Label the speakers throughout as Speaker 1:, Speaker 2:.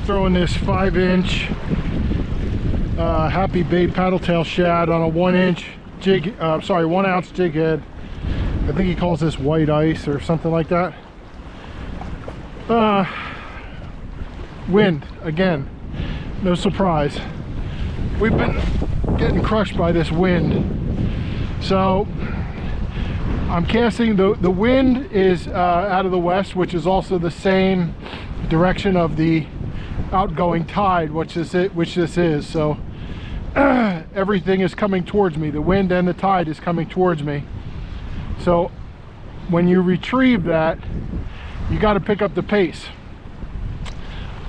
Speaker 1: Throwing this 5-inch Happy Bait paddle tail shad on a 1-inch jig, 1-ounce jig head. I think he calls this white ice or something like that. Wind again, no surprise. We've been getting crushed by this wind. So I'm casting, the wind is out of the west, which is also the same direction of the outgoing tide, which this is. So everything is coming towards me. The wind and the tide is coming towards me. So when you retrieve that, you got to pick up the pace.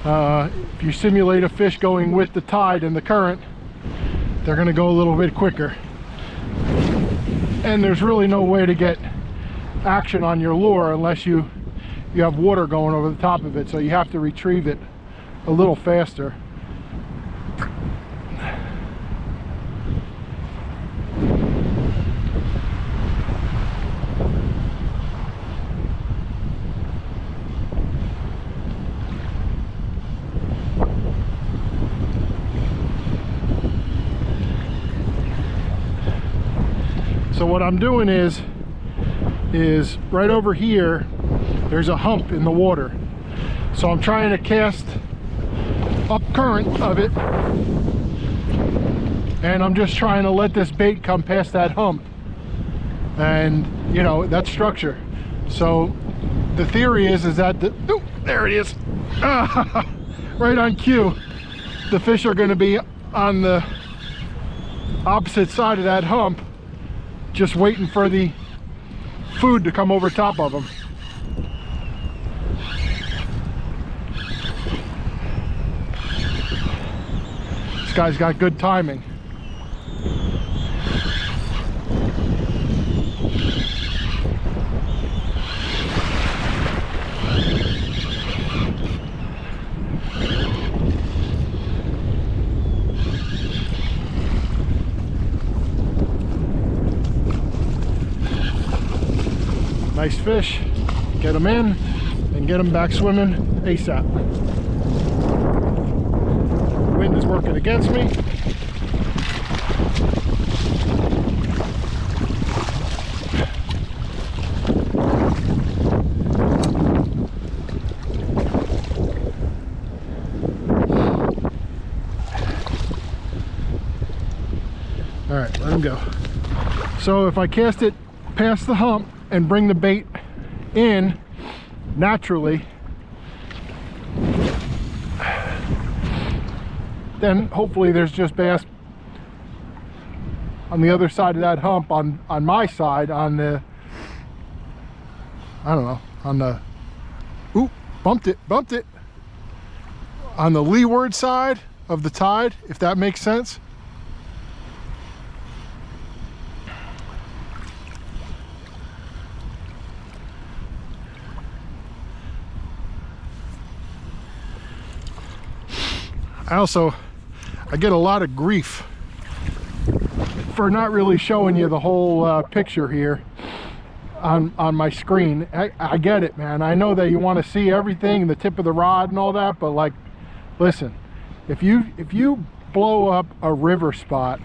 Speaker 1: If you simulate a fish going with the tide and the current, they're going to go a little bit quicker. And there's really no way to get action on your lure unless you have water going over the top of it. So you have to retrieve it a little faster. So what I'm doing is right over here, there's a hump in the water. So I'm trying to cast up current of it, and I'm just trying to let this bait come past that hump, and you know, that structure. So the theory is that there it is, right on cue. The fish are going to be on the opposite side of that hump, just waiting for the food to come over top of them. This guy's got good timing. Nice fish. Get them in and get them back swimming ASAP. The wind is working against me. All right, let him go. So if I cast it past the hump and bring the bait in naturally, then hopefully there's just bass on the other side of that hump, on my side, on the, I don't know, on the, ooh, bumped it, on the leeward side of the tide, if that makes sense. I get a lot of grief for not really showing you the whole picture here on my screen. I get it, man. I know that you want to see everything, the tip of the rod and all that, but like, listen, if you blow up a river spot,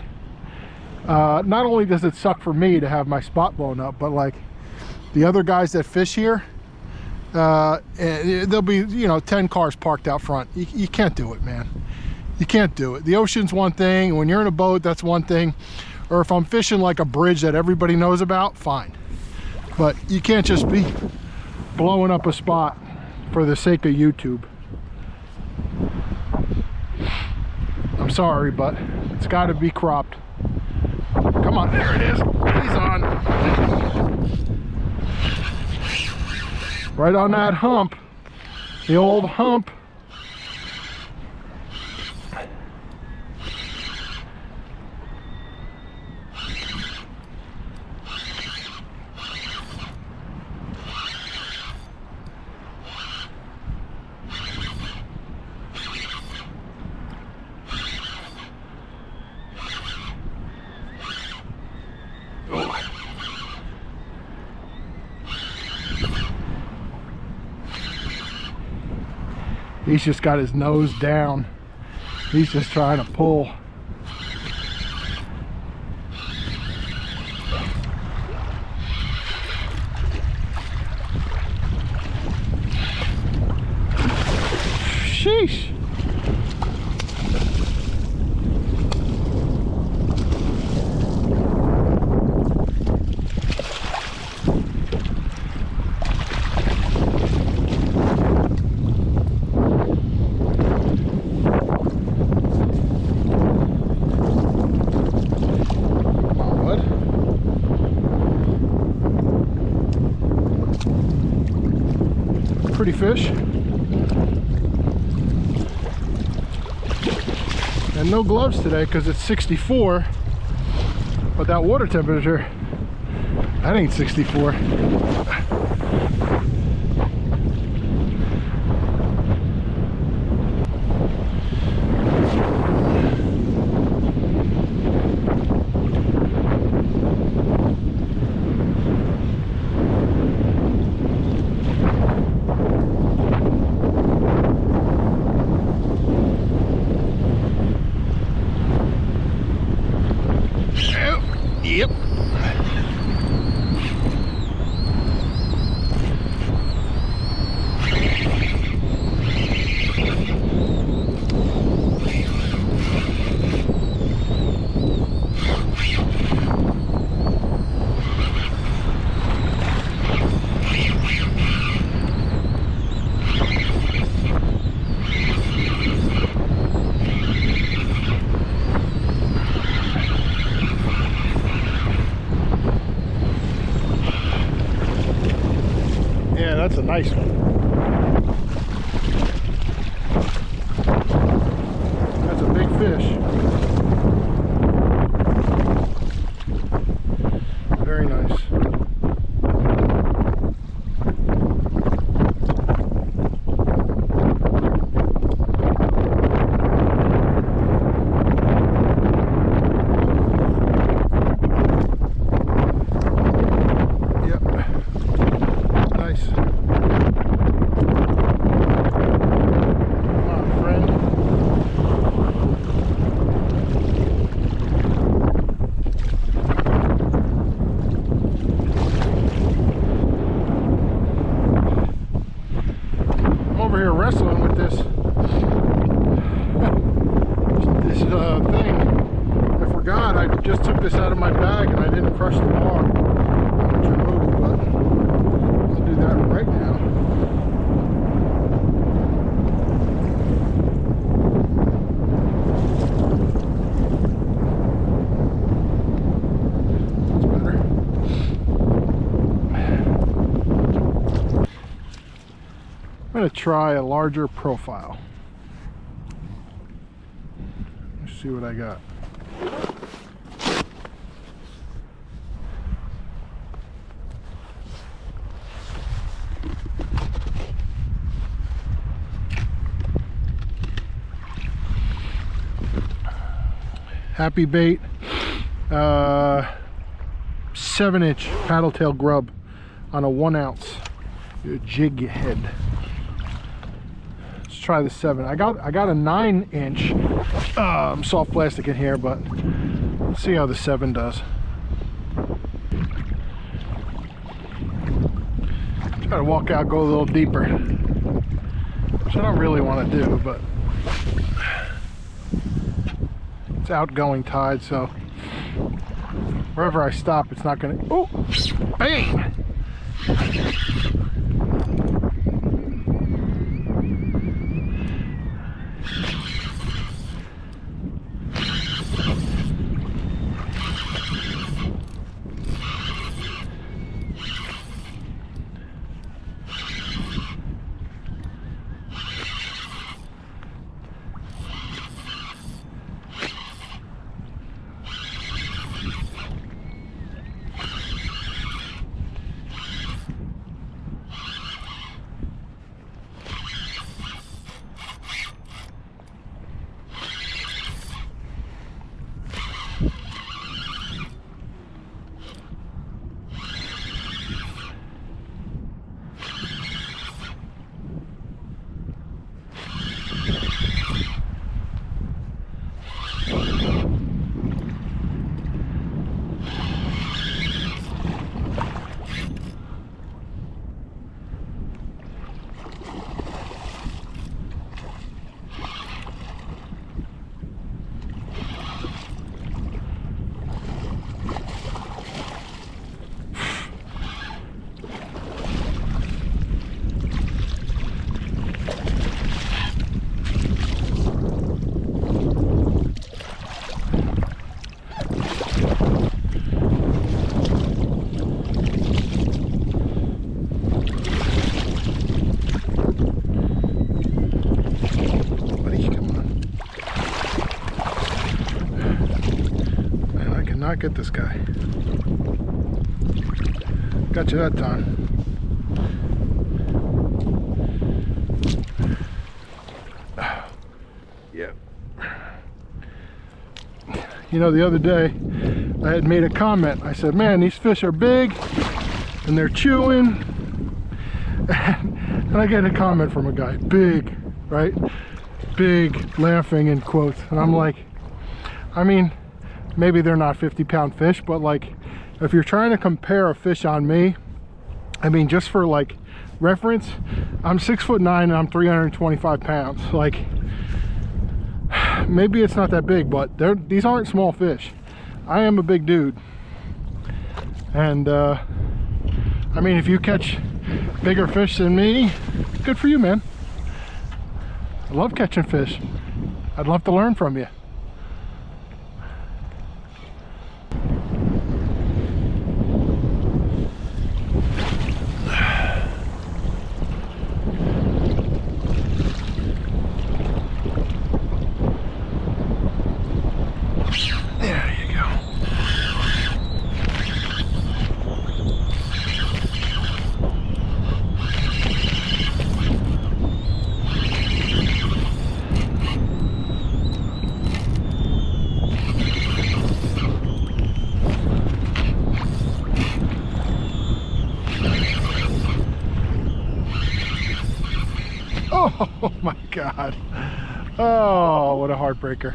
Speaker 1: not only does it suck for me to have my spot blown up, but like the other guys that fish here, there'll be, you know, 10 cars parked out front. You can't do it, man. You can't do it. The ocean's one thing. When you're in a boat, that's one thing. Or if I'm fishing like a bridge that everybody knows about, fine. But you can't just be blowing up a spot for the sake of YouTube. I'm sorry, but it's got to be cropped. Come on, there it is. He's on. Right on that hump, the old hump. He's just got his nose down. He's just trying to pull. Sheesh. Pretty fish. And no gloves today because it's 64, but that water temperature, that ain't 64. Yep. Yeah, that's a nice one. That's a big fish. Very nice. Over here wrestling with this thing. I forgot I just took this out of my bag and I didn't crush the log, which I moved, but I'll do that right now. I'm going to try a larger profile. Let's see what I got. Happy bait, 7-inch paddle tail grub on a 1-ounce jig head. Try the 7. I got a 9-inch soft plastic in here, but let's see how the 7 does. Try to walk out, go a little deeper, which I don't really want to do, but it's outgoing tide, so wherever I stop, it's not gonna. Oh, bang! not get this guy. Got you that time. Yeah. You know, the other day I had made a comment. I said, man, these fish are big and they're chewing. And I get a comment from a guy, big, right? Big, laughing in quotes. And I'm like, I mean, maybe they're not 50-pound fish, but like, if you're trying to compare a fish on me, I mean, just for like reference, I'm 6'9" and I'm 325 pounds. Like, maybe it's not that big, but these aren't small fish. I am a big dude. And I mean, if you catch bigger fish than me, good for you, man. I love catching fish. I'd love to learn from you. Oh my God. Oh, what a heartbreaker.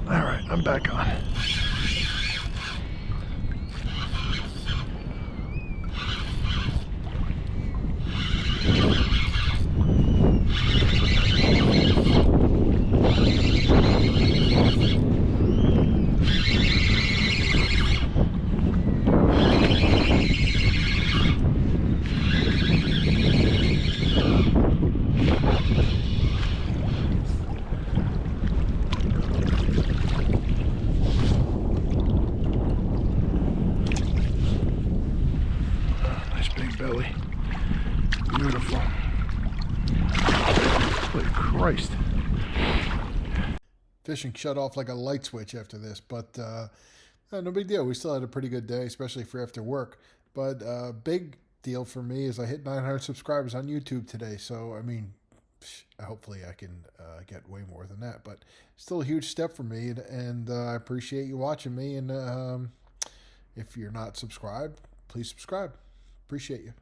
Speaker 1: All right, I'm back on. Belly. Beautiful. Holy Christ. Fishing shut off like a light switch after this, but no big deal. We still had a pretty good day, especially for after work. But big deal for me is I hit 900 subscribers on YouTube today. So, I mean, hopefully I can get way more than that. But still a huge step for me, and I appreciate you watching me. And if you're not subscribed, please subscribe. Appreciate you.